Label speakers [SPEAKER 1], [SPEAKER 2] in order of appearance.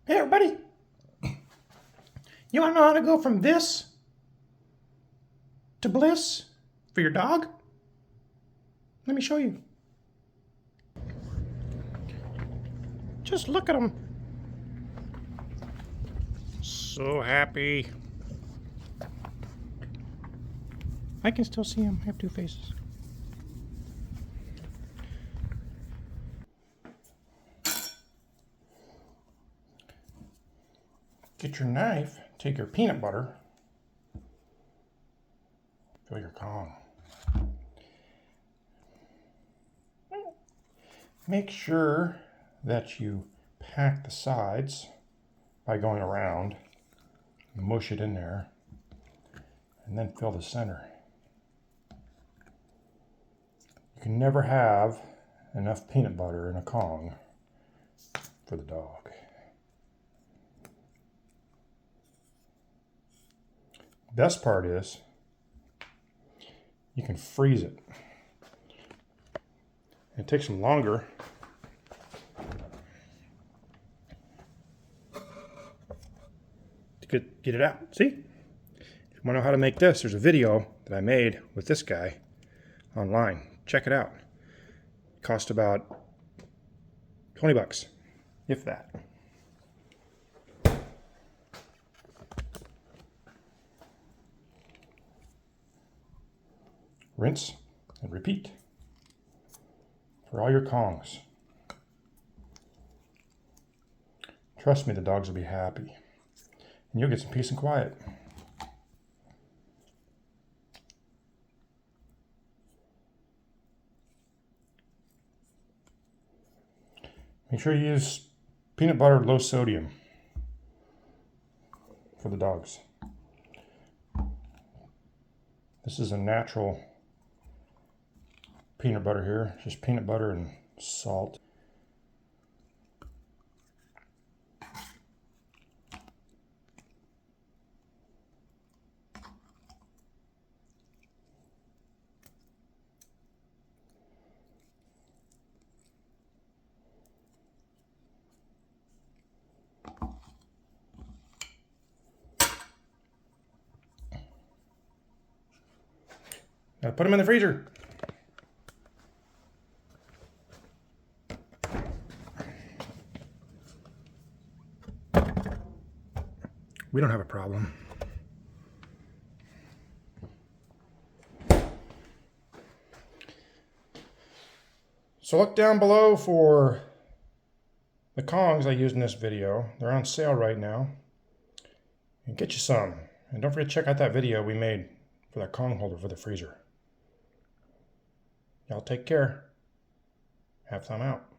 [SPEAKER 1] Hey everybody, you want to know how to go from this to bliss for your dog? Let me show you. Just look at him. So happy. I can still see him. I have two faces. Get your knife, take your peanut butter, fill your Kong. Make sure that you pack the sides by going around, mush it in there, and then fill the center. You can never have enough peanut butter in a Kong for the dog. Best part is you can freeze it. It takes them longer to get it out. See? If you want to know how to make this, there's a video that I made with this guy online. Check it out. It cost about 20 bucks, if that. Rinse and repeat for all your Kongs. Trust me, the dogs will be happy. And you'll get some peace and quiet. Make sure you use peanut butter low sodium for the dogs. This is a natural peanut butter here, just peanut butter and salt. Now put them in the freezer. We don't have a problem. So look down below for the Kongs I used in this video. They're on sale right now. And get you some. And don't forget to check out that video we made for that Kong holder for the freezer. Y'all take care. Have some out.